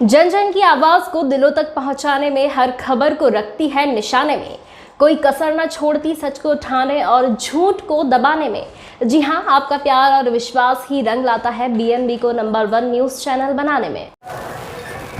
जन जन की आवाज को दिलों तक पहुंचाने में हर खबर को रखती है निशाने में, कोई कसर न छोड़ती सच को उठाने और झूठ को दबाने में। जी हां, आपका प्यार और विश्वास ही रंग लाता है बीएनबी को नंबर 1 न्यूज चैनल बनाने में।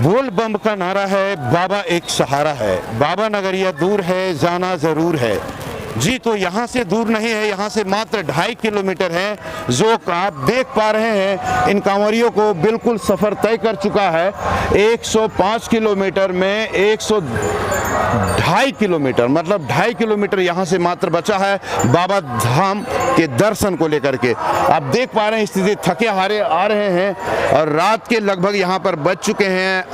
बोल बम का नारा है, बाबा एक सहारा है, बाबा नगरिया दूर है, जाना जरूर है। जी तो यहाँ से दूर नहीं है, यहाँ से मात्र 2.5 किलोमीटर है। जो आप देख पा रहे हैं, इन कांवरियों को बिल्कुल सफ़र तय कर चुका है। 105 किलोमीटर में 2.5 किलोमीटर, मतलब 2.5 किलोमीटर यहाँ से मात्र बचा है बाबा धाम के दर्शन को लेकर के। आप देख पा रहे हैं स्थिति, थके हारे आ रहे हैं और रात के लगभग यहाँ पर बज चुके हैं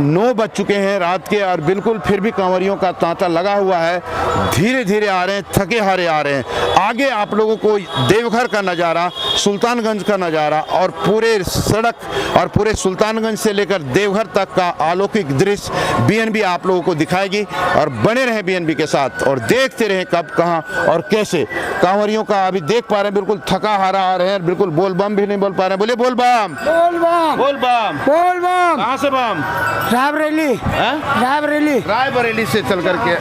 9 बज चुके हैं रात के, और बिल्कुल फिर भी कांवरियों का तांता लगा हुआ है। धीरे धीरे आ रहे हैं, थके हारे आ रहे हैं। आगे आप लोगों को देवघर का नज़ारा, सुल्तानगंज का नज़ारा और पूरे सड़क और पूरे सुल्तानगंज से लेकर देवघर तक का अलौकिक दृश्य बीएनबी आप लोगों को दिखाएगी। और बने रहें बीएनबी के साथ और देखते रहें कब, कहां और कैसे कांवरियों का अभी देख पा रहे हैं। बिल्कुल थका हारा आ रहे हैं, बिल्कुल बोल बम भी नहीं बोल पा रहे हैं। बोले बोल बम, बोल बम, बोल बम, बोल बम। कहां से बम? रायबरेली रायबरेली से चल करके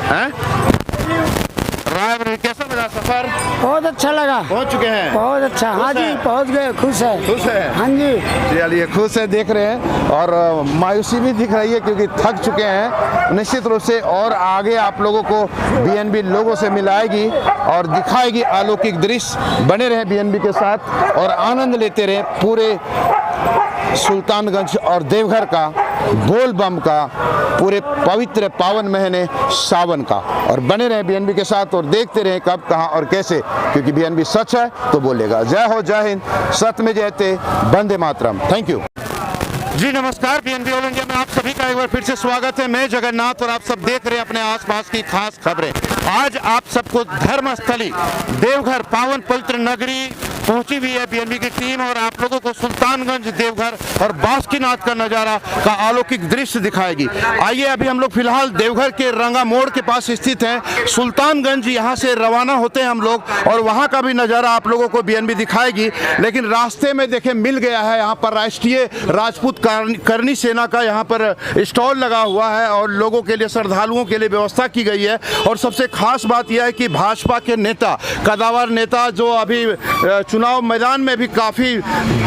रायबरेली। कैसा लगा सफर? बहुत अच्छा लगा। पहुंच चुके हैं? बहुत अच्छा। हाँ जी, पहुंच गए। खुश है? खुश है? हाँ जी। चलिए, खुश है देख रहे हैं और मायूसी भी दिख रही है क्योंकि थक चुके हैं निश्चित रूप से। और आगे आप लोगों को बीएनबी लोगों से मिलाएगी और दिखाएगी अलौकिक दृश्य। बने रहे बीएनबी के साथ और आनंद लेते रहे पूरे सुल्तानगंज और देवघर का, बोल बम का, पूरे पवित्र पावन महीने सावन का। और बने रहे बीएनबी के साथ और देखते रहे कब, कहां और कैसे, क्योंकि बीएनबी सच है तो बोलेगा। जय हो, जय हिंद, सत्य में जयते, वंदे मातरम। थैंक यू जी। नमस्कार, बीएनबी ऑल इंडिया में आप सभी का एक बार फिर से स्वागत है। मैं जगन्नाथ और आप सब देख रहे हैं अपने आसपास की खास खबरें। आज आप सबको धर्मस्थली देवघर, पावन पवित्र नगरी पहुंची हुई है बीएनबी की टीम और आप लोगों को सुल्तानगंज, देवघर और बासुकीनाथ का नज़ारा का अलौकिक दृश्य दिखाएगी। आइए, अभी हम लोग फिलहाल देवघर के रंगा मोड़ के पास स्थित हैं। सुल्तानगंज यहाँ से रवाना होते हैं हम लोग और वहाँ का भी नज़ारा आप लोगों को बीएनबी दिखाएगी। लेकिन रास्ते में देखें मिल गया है यहाँ पर राष्ट्रीय राजपूत करनी सेना का यहाँ पर स्टॉल लगा हुआ है और लोगों के लिए, श्रद्धालुओं के लिए व्यवस्था की गई है। और सबसे खास बात यह है कि भाजपा के नेता, कद्दावर नेता, जो अभी चुनाव मैदान में भी काफ़ी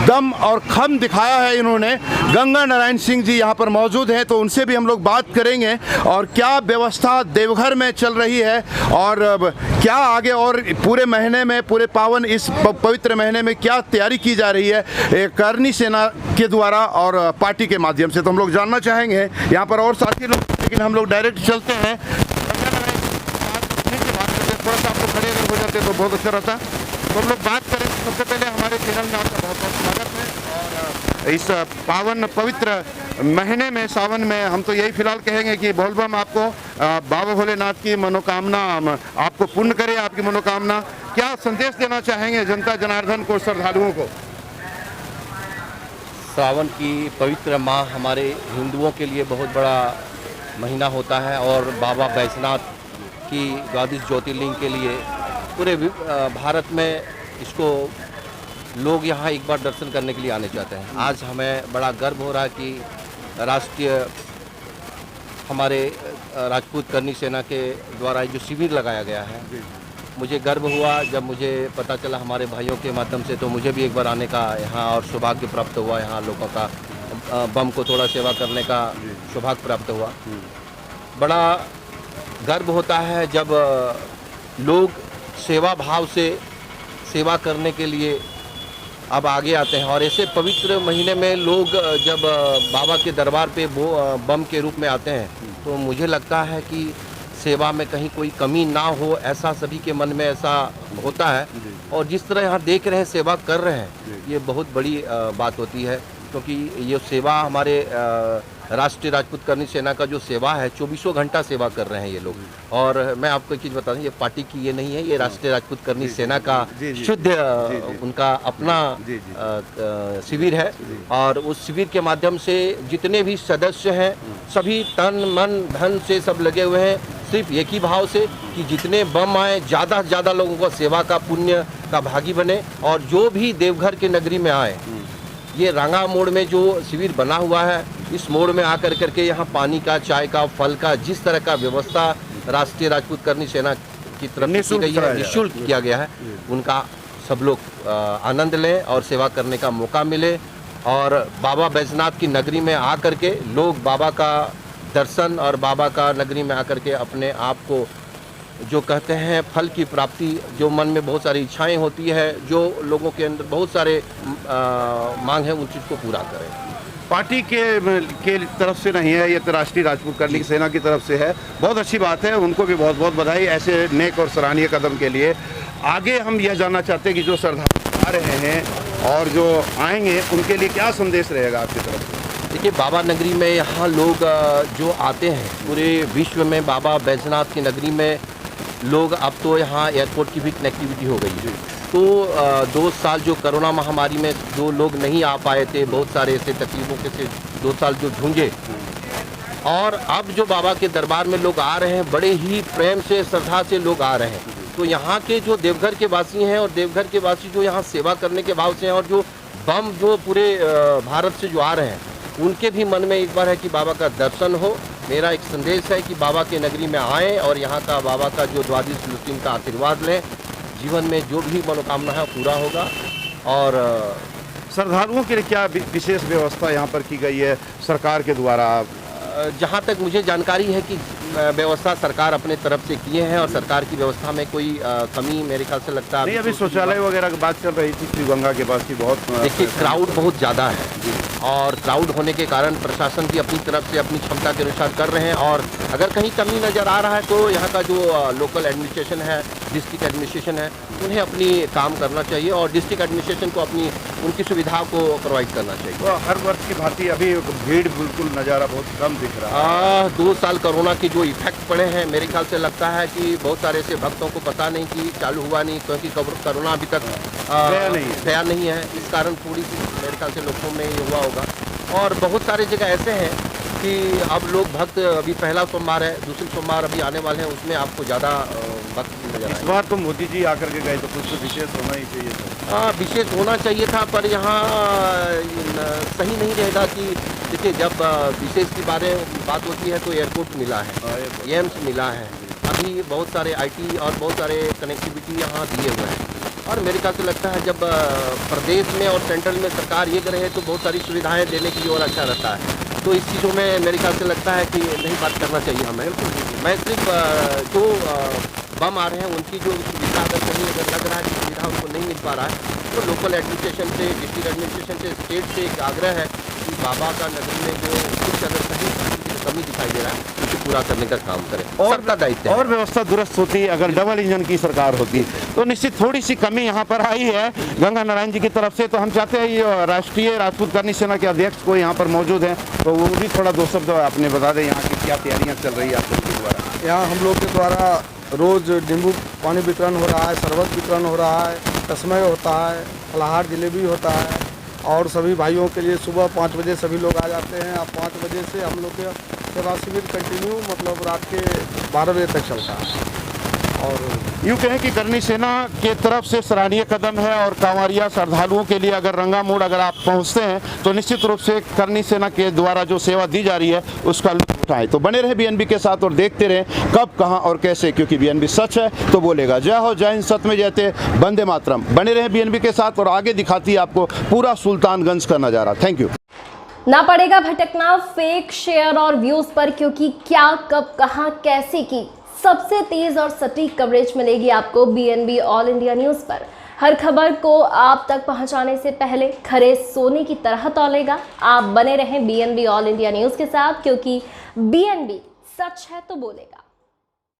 दम और खम दिखाया है इन्होंने, गंगा नारायण सिंह जी यहाँ पर मौजूद हैं, तो उनसे भी हम लोग बात करेंगे और क्या व्यवस्था देवघर में चल रही है और क्या आगे और पूरे महीने में, पूरे पावन इस पवित्र महीने में क्या तैयारी की जा रही है करनी सेना के द्वारा और पार्टी के माध्यम से, तो हम लोग जानना चाहेंगे। यहाँ पर और साथी लोग, लेकिन हम लोग डायरेक्ट चलते हैं। थोड़ा सा आप लोग खड़े अगर हो जाते तो बहुत अच्छा रहता। तो हम लोग बात करें, सबसे पहले हमारे चैनल में आपका बहुत बहुत स्वागत है। और इस पावन पवित्र महीने में, सावन में, हम तो यही फिलहाल कहेंगे कि बोल बम आपको बाबा भोलेनाथ की मनोकामना आपको पूर्ण करे, आपकी मनोकामना। क्या संदेश देना चाहेंगे जनता जनार्दन को, श्रद्धालुओं को? सावन की पवित्र माह हमारे हिंदुओं के लिए बहुत बड़ा महीना होता है और बाबा बैजनाथ की 22 ज्योतिर्लिंग के लिए पूरे भारत में इसको लोग यहाँ एक बार दर्शन करने के लिए आने चाहते हैं। आज हमें बड़ा गर्व हो रहा है कि राष्ट्रीय हमारे राजपूत करनी सेना के द्वारा जो शिविर लगाया गया है, मुझे गर्व हुआ जब मुझे पता चला हमारे भाइयों के माध्यम से, तो मुझे भी एक बार आने का यहाँ और सौभाग्य प्राप्त हुआ। यहाँ लोगों का बम को थोड़ा सेवा करने का सौभाग्य प्राप्त हुआ। बड़ा गर्व होता है जब लोग सेवा भाव से सेवा करने के लिए अब आगे आते हैं। और ऐसे पवित्र महीने में लोग जब बाबा के दरबार पे बम के रूप में आते हैं, तो मुझे लगता है कि सेवा में कहीं कोई कमी ना हो, ऐसा सभी के मन में ऐसा होता है। और जिस तरह यहाँ देख रहे हैं, सेवा कर रहे हैं, ये बहुत बड़ी बात होती है, क्योंकि ये सेवा हमारे राष्ट्रीय राजपूत करनी सेना का जो सेवा है, 24 घंटा सेवा कर रहे हैं ये लोग। और मैं आपको एक चीज़ बता दूं, ये पार्टी की ये नहीं है, ये राष्ट्रीय राजपूत करनी सेना का शुद्ध उनका अपना शिविर है। और उस शिविर के माध्यम से जितने भी सदस्य हैं, सभी तन मन धन से सब लगे हुए हैं, सिर्फ एक ही भाव से कि जितने बम आए, ज़्यादा से ज़्यादा लोगों को सेवा का, पुण्य का भागी बने। और जो भी देवघर के नगरी में आए, ये रांगा मोड़ में जो शिविर बना हुआ है, इस मोड़ में आकर करके यहाँ पानी का, चाय का, फल का, जिस तरह का व्यवस्था राष्ट्रीय राजपूत करनी सेना की तरफ से की गई है, निःशुल्क किया गया है, उनका सब लोग आनंद लें और सेवा करने का मौका मिले। और बाबा बैजनाथ की नगरी में आकर के लोग बाबा का दर्शन और बाबा का नगरी में आकर के अपने आप को जो कहते हैं फल की प्राप्ति, जो मन में बहुत सारी इच्छाएं होती है, जो लोगों के अंदर बहुत सारे मांग है, उन चीज़ को पूरा करें। पार्टी के तरफ से नहीं है, ये तो राष्ट्रीय राजपूत करनी सेना की तरफ से है। बहुत अच्छी बात है, उनको भी बहुत बहुत बधाई ऐसे नेक और सराहनीय कदम के लिए। आगे हम यह जानना चाहते हैं कि जो श्रद्धालु आ रहे हैं और जो आएंगे उनके लिए क्या संदेश रहेगा आपकी तरफ से? देखिए, बाबा नगरी में यहाँ लोग जो आते हैं, पूरे विश्व में बाबा बैजनाथ की नगरी में लोग, अब तो यहाँ एयरपोर्ट की भी कनेक्टिविटी हो गई है। तो 2 साल जो कोरोना महामारी में जो लोग नहीं आ पाए थे, बहुत सारे ऐसे तकलीफ़ों के से 2 साल जो जूझे, और अब जो बाबा के दरबार में लोग आ रहे हैं, बड़े ही प्रेम से, श्रद्धा से लोग आ रहे हैं। तो यहाँ के जो देवघर के वासी हैं और देवघर के वासी जो यहाँ सेवा करने के भाव से हैं, और जो बम जो पूरे भारत से जो आ रहे हैं, उनके भी मन में एक बार है कि बाबा का दर्शन हो। मेरा एक संदेश है कि बाबा के नगरी में आएँ और यहाँ का बाबा का जो द्वादश ज्योतिर्लिंग का आशीर्वाद लें। जीवन में जो भी मनोकामना है पूरा होगा। और श्रद्धालुओं के लिए क्या विशेष व्यवस्था यहाँ पर की गई है सरकार के द्वारा? जहाँ तक मुझे जानकारी है कि व्यवस्था सरकार अपने तरफ से किए हैं, और सरकार की व्यवस्था में कोई कमी मेरे ख्याल से लगता है नहीं। अभी शौचालय वगैरह की बात चल रही थी श्री गंगा के पास की, बहुत देखिए क्राउड बहुत ज़्यादा है, और क्राउड होने के कारण प्रशासन भी अपनी तरफ से अपनी क्षमता के अनुसार कर रहे हैं। और अगर कहीं कमी नज़र आ रहा है तो यहाँ का जो लोकल एडमिनिस्ट्रेशन है, डिस्ट्रिक्ट एडमिनिस्ट्रेशन है, उन्हें अपनी काम करना चाहिए और डिस्ट्रिक्ट एडमिनिस्ट्रेशन को अपनी उनकी सुविधा को प्रोवाइड करना चाहिए। तो हर वर्ष की भांति अभी भीड़ बिल्कुल नज़ारा बहुत कम दिख रहा है। 2 साल कोरोना की जो इफेक्ट पड़े हैं, मेरे ख्याल से लगता है कि बहुत सारे ऐसे भक्तों को पता नहीं कि चालू हुआ नहीं, क्योंकि कोरोना अभी तक गया नहीं है। इस कारण थोड़ी सी मेरे ख्याल से लोगों में ये हुआ होगा। और बहुत सारे जगह ऐसे हैं कि अब लोग भक्त, अभी पहला सोमवार है, दूसरी सोमवार अभी आने वाले हैं, उसमें आपको ज़्यादा भक्त नजर आएंगे। इस बार तो मोदी जी आकर के गए तो कुछ तो विशेष होना ही चाहिए था। हाँ, विशेष होना चाहिए था, पर यहाँ सही नहीं रहेगा कि देखिए, जब विशेष की बात होती है तो एयरपोर्ट मिला है, एम्स मिला है, अभी बहुत सारे IT और बहुत सारे कनेक्टिविटी यहाँ दिए हुए हैं। और मेरे ख्याल से लगता है जब प्रदेश में और सेंट्रल में सरकार ये करे तो बहुत सारी सुविधाएं देने की और अच्छा रहता है। तो इस चीज़ों में मेरे ख्याल से लगता है कि नहीं बात करना चाहिए हमें। मैं सिर्फ जो बम आ रहे हैं उनकी जो सुविधा अगर कहीं अगर लग रहा है कि सुविधा उनको नहीं मिल पा रहा है, तो लोकल एडमिनिस्ट्रेशन से, डिस्ट्रिक्ट एडमिनिस्ट्रेशन से, स्टेट से एक आग्रह है कि बाबा का नगरी में जो कुछ अगर कहीं कमी दिखाई दे रहा है उसे पूरा करने का काम करें। और सबका दायित्व है। और व्यवस्था दुरुस्त होती, अगर डबल इंजन की सरकार होती तो निश्चित थोड़ी सी कमी यहाँ पर आई है गंगा नारायण जी की तरफ से। तो हम चाहते हैं ये राष्ट्रीय राजपूत करनी सेना के अध्यक्ष को यहाँ पर मौजूद हैं, तो वो भी थोड़ा 2 शब्द आपने बता दें यहाँ की क्या तैयारियाँ चल रही है आप लोग के द्वारा। यहाँ हम लोग के द्वारा रोज़ नींबू पानी वितरण हो रहा है, शरबत वितरण हो रहा है, तस्मय होता है, फलाहार जलेबी होता है। और सभी भाइयों के लिए सुबह 5 बजे सभी लोग आ जाते हैं। अब 5 बजे से हम लोग के सेवा शिविर कंटिन्यू मतलब रात के 12 बजे तक चलता है। और यूँ कहें कि करनी सेना के तरफ से सराहनीय कदम है, और कांवरिया श्रद्धालुओं के लिए अगर रंगा मोड़ अगर आप पहुँचते हैं तो निश्चित रूप से करनी सेना के द्वारा जो सेवा दी जा रही है उसका लुत्फ उठाएं। तो बने रहे BNB के साथ और देखते रहें कब, कहां और कैसे, क्योंकि BNB सच है तो बोलेगा। जय हो, जय हिंद, सत्य में जयते, वंदे मातरम। बने रहे BNB के साथ और आगे दिखाती है आपको पूरा सुल्तानगंज का नज़ारा। Thank you. ना पड़ेगा भटकना फेक शेयर और व्यूज पर, क्योंकि क्या, कब, कहां, कैसे की सबसे तेज और सटीक कवरेज मिलेगी आपको BNB ऑल इंडिया न्यूज़ पर। हर खबर को आप तक पहुंचाने से पहले खरे सोने की तरह तौलेगा। आप बने रहें BNB ऑल इंडिया न्यूज़ के साथ, क्योंकि BNB सच है तो बोलेगा।